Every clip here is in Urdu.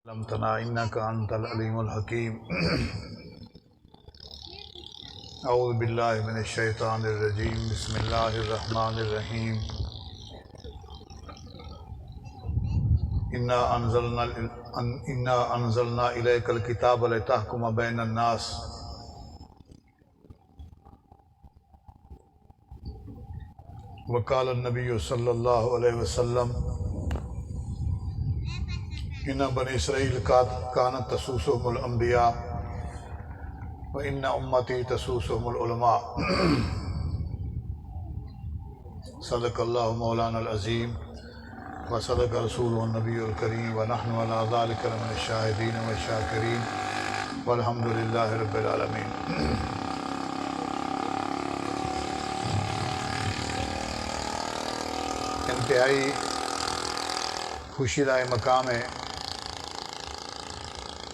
علمتنا انك انت العلیم الحکیم اعوذ باللہ من الشیطان الرجیم بسم اللہ الرحمن الرحیم انا انزلنا الیک الکتاب لتحکم بین الناس وقال النبی صلی اللہ علیہ وسلم ان بنی اسرائیل کانت تسوسهم الانبیاء وان امتی تسوسهم العلماء صدق اللہ مولانا العظیم وصدق رسوله النبی الکریم ونحن علی ذلک من الشاہدین والشاکرین والحمد للہ رب العالمین۔ انتہائی خوشی کا مقام ہے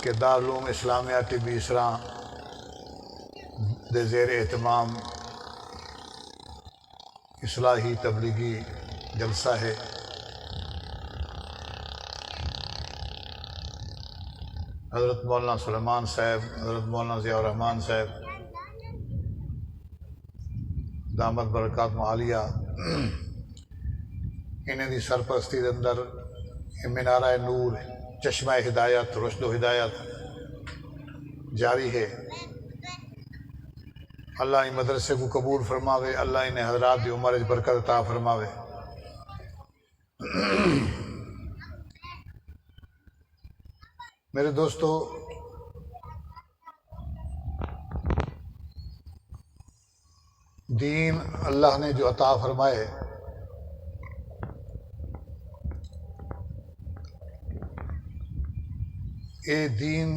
کہ دارالعلوم اسلامیہ طبی اسراں دے زیر اہتمام اصلاحی تبلیغی جلسہ ہے۔ حضرت مولانا سلیمان صاحب، حضرت مولانا ضیاء الرحمن صاحب دامت برکات معالیہ انہیں دی سرپرستی دے اندر منارہ نور چشمہ ہدایت رشد و ہدایت جاری ہے۔ اللہ ان مدرسے کو قبول فرماوے، اللہ انہیں حضرات دی عمر برکت عطا فرماوے۔ میرے دوستو، دین اللہ نے جو عطا فرمائے اے دین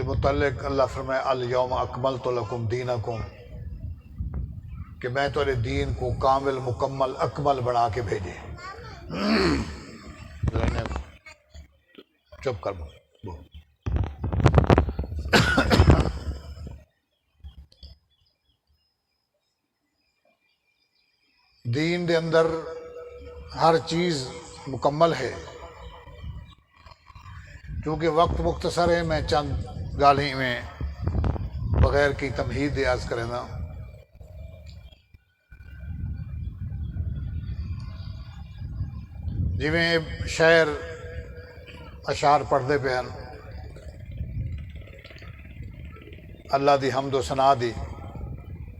متعلق اللہ فرمائے الیوم اکملت لکم دینکم، کہ میں تمہارے دین کو کامل مکمل اکمل بنا کے بھیجے۔ چپ کر بول۔ دین دے اندر ہر چیز مکمل ہے۔ چونکہ وقت مختصر ہے، میں چند گالی میں بغیر کی تمہید عرض کریں نا۔ جویں شاعر اشعار پڑھتے پہ ہیں، اللہ دی حمد و ثنا دی،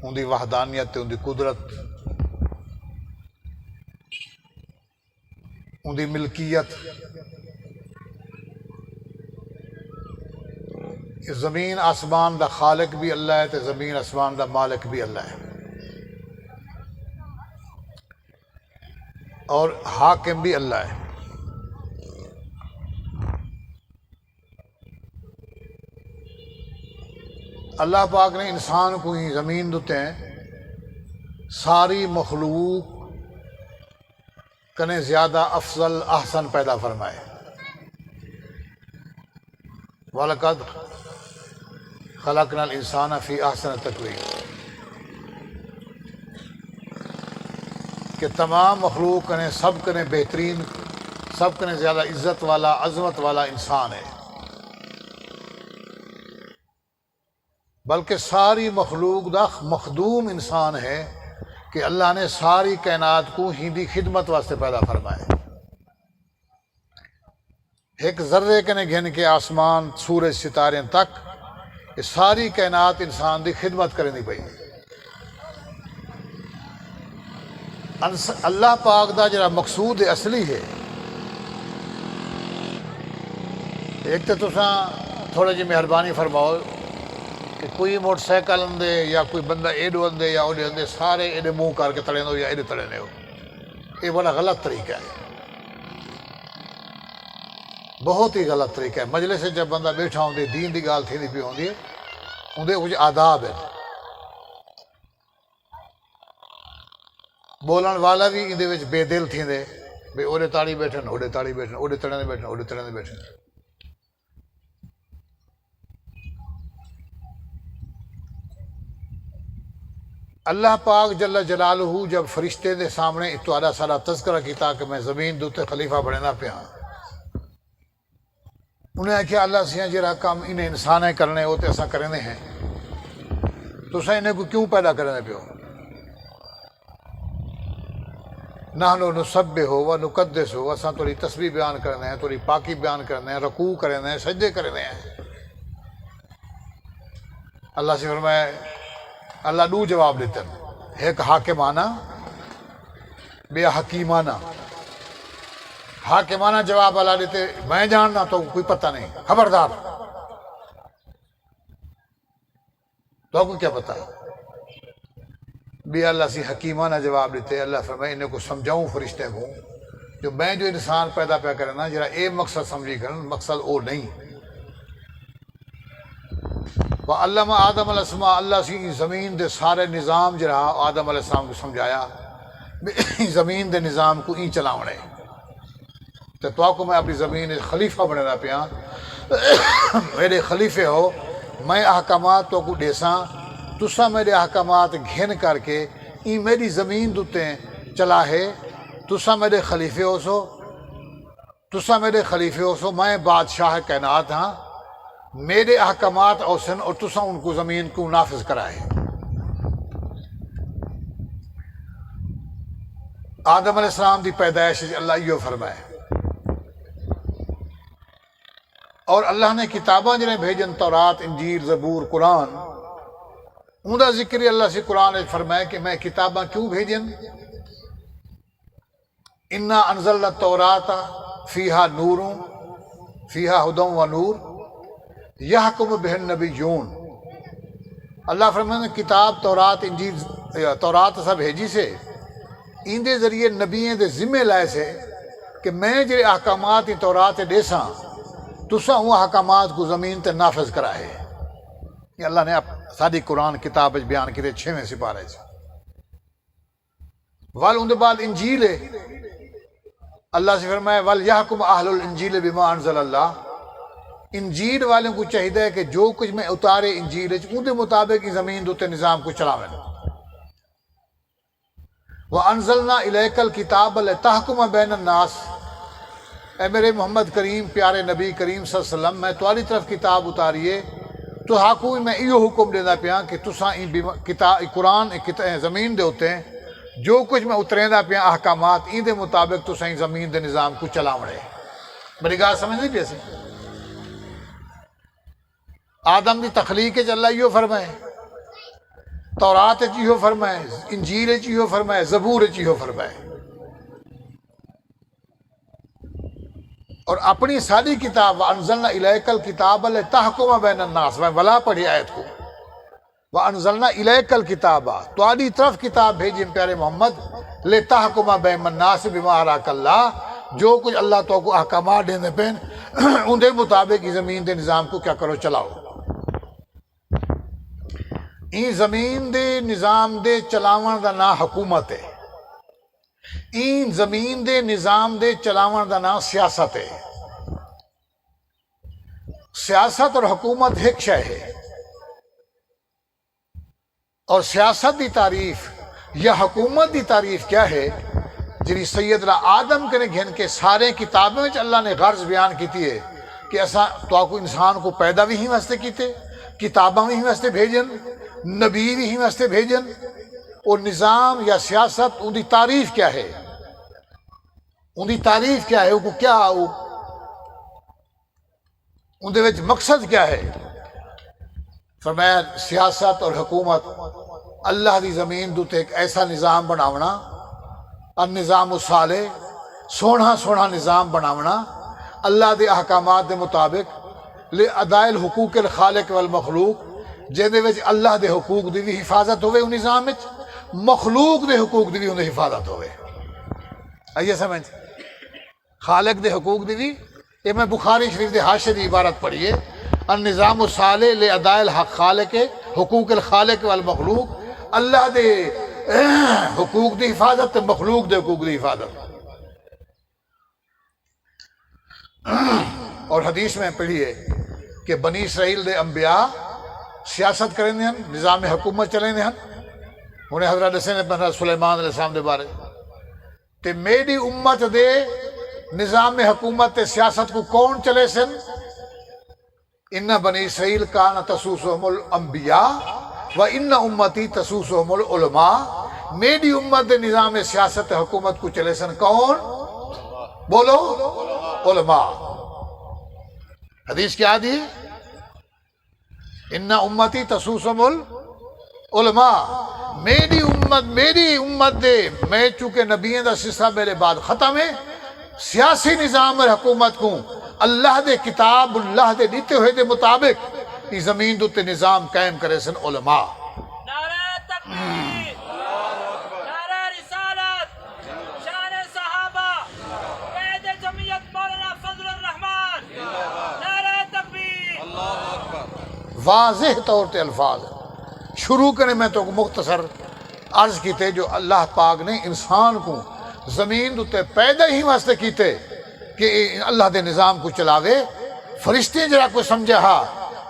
ان دی وحدانیت، ان دی قدرت، ان دی ملکیت۔ زمین آسمان دا خالق بھی اللہ ہے تے زمین آسمان دا مالک بھی اللہ ہے، اور حاکم بھی اللہ ہے۔ اللہ پاک نے انسان کو ہی زمین دیتے ہیں ساری مخلوق کنے زیادہ افضل احسن پیدا فرمائے۔ وَلَقَدْ خلقنا الانسان فی احسن تقویم، کہ تمام مخلوق کنے سب کنے بہترین، سب کنے زیادہ عزت والا عظمت والا انسان ہے، بلکہ ساری مخلوق دا مخدوم انسان ہے کہ اللہ نے ساری کائنات کو ہی دی خدمت واسطے پیدا فرمائے۔ ایک ذرے کنے گھن کے آسمان سورج ستارے تک یہ ساری کائنات انسان دی خدمت کرنی پئی۔ اللہ پاک دا جڑا مقصود اصلی ہے، ایک تو تساں تھوڑا جی مہربانی فرماؤ کہ کوئی موٹر سائیکل اندے یا کوئی بندہ ایڈو اندے یا اوڈے اندے سارے ایڈے منہ کر کے تڑے دو یا ایڈے تڑے ہو، یہ بڑا غلط طریقہ ہے، بہت ہی غلط طریقہ ہے۔ مجلس سے جب بندہ بیٹھا ہوندے دین دی گال تھی نہیں پی ہوندی ہے، اندے کچھ آداب ہے۔ بولن والا بھی اندے وچ بے دل تھی دے، بے اوڑے تاڑی بیٹھن، اوڑے تاڑی بیٹھن، اوڑے تڑے دے بیٹھن، اوڑے تڑے دے بیٹھن۔ اللہ پاک جل جلالہ جب فرشتے دے سامنے تہاڈا سارا تذکرہ کیتا کہ میں زمین دوتے خلیفہ بننا پیا، انہیں آخیا اللہ سیاں جڑا کام انہیں انسان کرنے وہ تو اصا کرنے ہیں تو انہیں کو کیوں پیدا کرنے پیو نحنو نسبح و نقدس ہو اساں تھوڑی تسبیح بیان کرنے ہیں تھوڑی پاکی بیان کرنے ہیں رکوع کرنے ہیں سجدے کرنے ہیں اللہ سے فرمایا اللہ دو جواب دیتے ہیں ایک حاکمانہ بے حکیمانہ حاکمانہ جواب اللہ دیتے میں جاننا تو کوئی پتہ نہیں خبردار تو کو کیا پتہ بھی اللہ سے حکیمانہ جواب دیتے اللہ فرمائے انہیں کو سمجھاؤں فرشتے کو جو میں جو انسان پیدا پیا کرنا جرا اے مقصد سمجھی کرنا مقصد او نہیں وَعَلَّمَ آدم علیہ السلام اللہ سی زمین دے سارے نظام جرا آدم علیہ السلام کو سمجھایا زمین دے نظام کو این چلاونے تو کو میں اپنی زمین خلیفہ بننا پیا میرے خلیفے ہو میں احکامات تو کو دیساں تسا میرے احکامات گھن کر کے این میری زمین دوتے چلا ہے تسا میرے خلیفے ہو سو تسا میرے خلیفے ہو سو میں بادشاہ کائنات ہاں میرے احکامات اوسن اور تسا ان کو زمین کو نافذ کرائے آدم علیہ السلام دی پیدائش اللہ یہ فرمائے اور اللہ نے کتاباں جنہیں بھیجن تورات انجیل زبور قرآن ان کا ذکر اللہ سے قرآن فرمائے کہ میں کتاباں کیوں بھیجن انا انزلنا التوراۃ فیہا نور فیہا ہدی و نور یحکم بہ النبیون اللہ فرمائے کتاب تورات انجیل تورات سب بھیجی سے ان دے ذریعے نبیوں دے ذمہ لائے سے کہ میں جڑے احکامات تورات دیساں تسا وہ احکامات کو زمین تے نافذ کرائے یہ اللہ نے ساری قرآن کتاب بیان کیتے 6ویں سپارے سے وال ان دے بعد انجیل ہے اللہ سے فرمایا ول یحکم اہل الانجیل بما انزل اللہ انجیل والوں کو چاہیے کہ جو کچھ میں اتارے انجیل ان دے مطابق زمین دوتے نظام کو چلاویں وانزلنا الیک الکتاب لتحکم بین الناس اے میرے محمد کریم پیارے نبی کریم صلی اللہ علیہ وسلم میں تمہاری طرف کتاب اتاریے تو حاکم میں یہ حکم دینا پیا کہ تساں کتاب قرآن زمین دے ہوتے ہیں جو کچھ میں اتریندا پیا احکامات این دے مطابق تساں زمین دے نظام کو چلاونے میری گال سمجھ نہیں پیسی آدم دی تخلیق اللہ یہ فرمائے تورات یہ فرمائے انجیل یہ فرمائے زبور یہ فرمائے اور اپنی ساری کتاب وانزلنا الیک الکتاب لتحکم بین الناس میں ولا پڑھی آیت کو وانزلنا الیک الکتاب تمہاری طرف کتاب بھیجی پیارے محمد لتحکم بین الناس بما اراک اللہ جو کچھ اللہ تو کو احکامات دینے پین ان دے مطابق زمین دے نظام کو کیا کرو چلاؤ این زمین دے نظام دے چلاون دا نا حکومت ہے این زمین دے نظام دے چلاون دا نا سیاست ہے سیاست اور حکومت ایک شے ہے اور سیاست دی تعریف یا حکومت دی تعریف کیا ہے جی سیدنا آدم کے گھن کے سارے کتابیں اللہ نے غرض بیان کیتی ہے کہ ایسا تو کو انسان کو پیدا بھی ہی واسطے کیتے کتاباں بھی ہی واسطے بھیجن نبی بھی ہی واسطے بھیجن اور نظام یا سیاست ان دی تعریف کیا ہے ان دی تعریف کیا ہے ان کو کیا ان دے وچ مقصد کیا ہے فرمایا سیاست اور حکومت اللہ دی زمین دوتے ایک ایسا نظام بناونا النظام الصالح سونا سونا نظام بناونا اللہ دے احکامات دے مطابق لاداء الحقوق الخالق والمخلوق جہدے وچ اللہ دے حقوق دی بھی حفاظت ہوئے ان نظام وچ مخلوق دے حقوق دی بھی ان حفاظت ہوئے آئیے سمجھ خالق دے حقوق دی بھی یہ میں بخاری شریف دے حاشیے دی عبارت پڑھیے النظام الصالح لاداء الحق خالق حقوق الخالق والمخلوق اللہ دے حقوق دی حفاظت مخلوق دے حقوق دی حفاظت اور حدیث میں پڑھیے کہ بنی اسرائیل دے انبیاء سیاست کریں ہیں نظام حکومت چلیں ہیں انہیں حضرت حسین بن سلیمان علیہ السلام دے بارے تے میری امت دے نظام حکومت تے سیاست کو کون چلے سن ان بنی اسرائیل کان تسوسہم الانبیاء و ان امتی تسوسہم العلماء، میری امت دے نظام سیاست حکومت کو چلے سن کون؟ بولو، علماء۔ حدیث کیا دی؟ ان امتی تسوسہم العلماء، میری امت دے، میں چونکہ نبیوں دا سلسلہ میرے بعد ختم ہے، سیاسی نظام اور حکومت کو اللہ دے کتاب اللہ دے دیتے ہوئے دے مطابق یہ زمین دوتے نظام قائم کرے سن علماء۔ نعرہ تکبیر، نعرہ رسالت، شان صحابہ، قائد جمعیت مولانا فضل الرحمان، نعرہ تکبیر۔ واضح طور تے الفاظ شروع کرنے میں تو مختصر عرض کیتے جو اللہ پاک نے انسان کو زمین دوتے پیدا ہی واسطے کیتے کہ اللہ دے نظام کو چلاوے۔ فرشتے جرا کو سمجھا ہا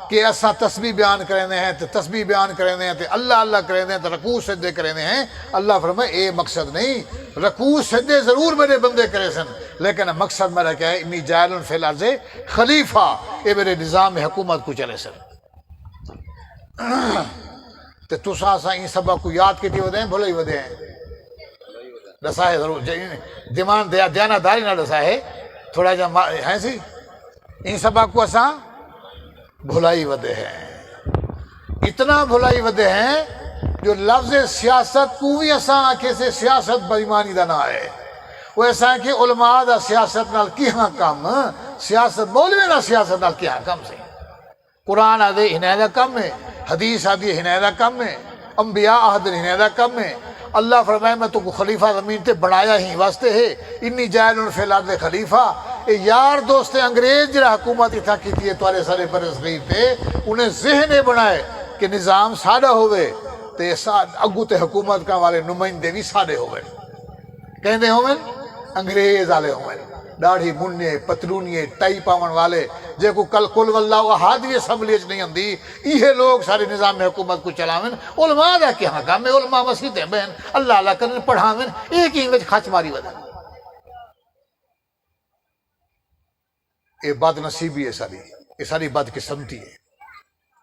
کہ ایسا تسبیح بیان کرنے ہیں تو تسبیح بیان کرنے ہیں تو اللہ اللہ کرنے ہیں تو رکوع سجدے کرنے ہیں۔ اللہ فرمائے اے مقصد نہیں، رکوع سجدے ضرور میرے بندے کرے سن، لیکن مقصد میرا کیا ہے؟ انی جاعل فی الارض خلیفہ، اے میرے نظام حکومت کو چلے سن۔ تو تسا سا ان سبق کو یاد کیتی ودے ہیں، بھولے ہی ودے ہیں، دسا ہے ضرور دیمان دیانہ داری نہ دسا ہے، تھوڑا جا ہے سی ان سبق کو اساں بھلائی ودے ہیں، اتنا بھلائی ودے ہیں جو لفظ سیاست کو بھی اساں آنکھیں سے سیاست بےایمانی دا نہ ہے، وہ ایسا کہ علماء دا سیاست نال کیہاں کم، سیاست مولوی نہ سیاست نال کیہاں کم سے، قرآن آدھے ہنے دا کم ہے، حدیث آدھی ہنے دا کم ہے، انبیاء آدھے ہنے دا کم ہے۔ اللہ فرمائے میں تو کو خلیفہ زمین تے بنایا ہی واسطے ہے، انی جاعل فی الارض خلیفہ۔ اے یار دوست انگریز جڑا حکومت اتھا کیتی ہے توارے سارے برصغیر تے، انہیں ذہن بنائے کہ نظام سادہ ہوئے تے اگو تے حکومت کا والے نمائندے بھی سادے ہوئے، کہندے ہوئے انگریز والے ہوئے، داڑھی مننے پتلونیے ٹائی پاون والے، جے کو کل کل واللہ احد بھی اسمبلی نہیں ہوندی، یہ لوگ سارے نظام حکومت کو چلاویں۔ علماء دا کیا کام ہے؟ علماء مسجدیں بہن اللہ اللہ کرن پڑھاویں، ایک ہی وچ کھچ ماری ودا۔ یہ بد نصیبی ہے ساری، یہ ساری بد قسمتی ہے،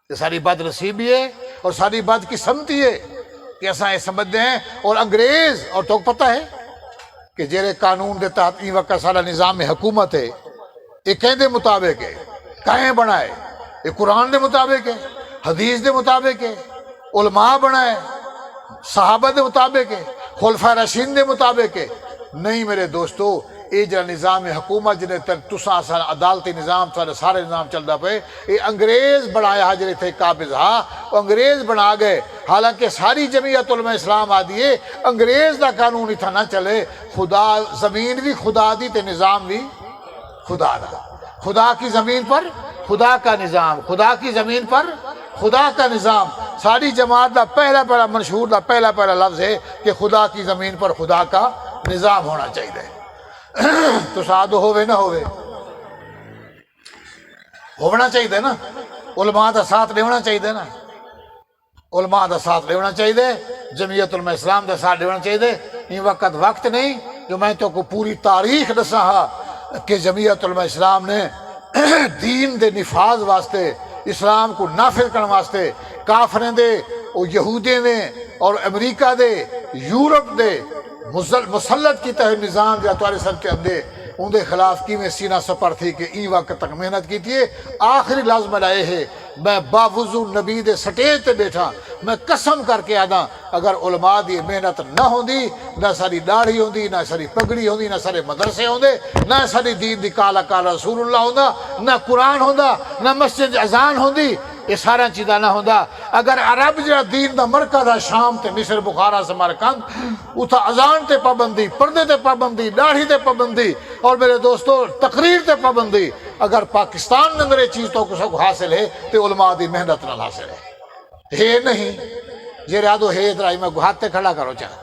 یہ ساری بد نصیبی ہے اور ساری بد قسمتی ہے کہ ایسا یہ سمجھتے ہیں۔ اور انگریز، اور تو پتہ ہے کہ جیرے قانون دے تحت این وقت سارا نظام حکومت ہے، یہ کہیں دے مطابق ہے، کہیں بنائے، یہ قرآن دے مطابق ہے، حدیث دے مطابق ہے، علماء بنائے، صحابہ دے مطابق ہے، خلفائے راشدین دے مطابق ہے۔ نہیں میرے دوستو، یہ جو نظام حکومت جنہیں تسا سارا عدالتی نظام سارے نظام چلتا پے، یہ انگریز بنایا ہا جنہیں تھے قابض ہا، انگریز بنا گئے۔ حالانکہ ساری جمعیت علماء اسلام آدھی ہے انگریز دا قانون اتھا نہ چلے، خدا زمین بھی خدا دی تے نظام بھی خدا دا، خدا کی زمین پر خدا کا نظام، خدا کی زمین پر خدا کا نظام۔ ساری جماعت دا پہلا منشور دا پہلا لفظ ہے کہ خدا کی زمین پر خدا کا نظام ہونا چاہیے۔ تو سادو ہوئے نہ ہونا چاہیے نا، علماء دا ساتھ لینا چاہیے نا، علماء دا ساتھ لینا چاہیے، جمعیت علماء اسلام دا ساتھ لینا چاہیے۔ یہ وقت نہیں جو میں تو کو پوری تاریخ دسا ہا کہ جمعیت علماء اسلام نے دین دے نفاذ واسطے، اسلام کو نافذ کرنے واسطے کافریں دے اور یہودیں دے اور امریکہ دے یورپ دے مسلط کیتا ہے نظام جو تمہارے سر کے اندے ان دے خلاف کی میں سینہ سپر تھی کہ این وقت تک محنت کی تھی۔ آخری لازم لائے ہے میں باوضو نبی دے سٹیج تے بیٹھا، میں قسم کر کے آدھا اگر علماء دی محنت نہ ہوندی، نہ ساری داڑھی ہوندی، نہ ساری پگڑی ہوندی، نہ سارے مدرسے ہوندے، نہ ساری دین دی کالا کالا رسول اللہ ہوندا، نہ قرآن ہوندا، نہ مسجد اذان ہوندی، یہ سارا چیزاں نہ ہوندا۔ اگر عرب جڑا دین دا مرکز ہے شام تے مصر بخارا سمرقند، اتھا اذان تے پابندی، پردے تے پابندی، داڑھی تے پابندی، اور میرے دوستو تقریر تے پابندی، اگر پاکستان میں اندر یہ چیز تو کچھ حاصل ہے تو علماء دی محنت نہ حاصل ہے نہیں یہ رادو ہے ادھر میں ہاتھ کھڑا کرو چاہ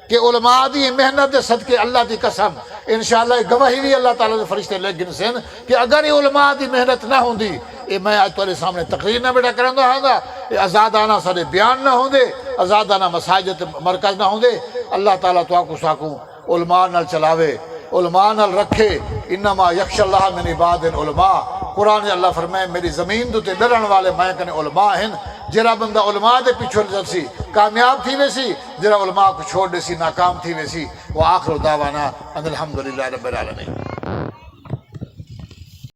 کہ علماء دی محنت دے صدقے اللہ دی قسم انشاءاللہ گواہی بھی اللہ تعالیٰ دے فرشتے لے گن سن کہ اگر یہ علماء دی محنت نہ ہوندی، یہ میں آج تمہارے سامنے تقریر نہ بیٹا کرنا ہوندا، یہ آزادانہ سارے بیان نہ ہوندے، آزادانہ مساجد مرکز نہ ہوندے۔ اللہ تعالیٰ تو آکو ساکو علماء نال چلاوے، علماء نال رکھے، انما یخشى اللہ من عباد العلماء، قرآن اللہ فرمائے میری زمین تو تے ڈرن والے میں کنے علماء ہیں۔ جرا بندہ علماء دے پیچھے چل سی کامیاب تھی ویسی، جرا علماء کو چھوڑ دے سی ناکام تھی ویسی۔ وآخر دعوانا ان الحمدللہ رب العالمین۔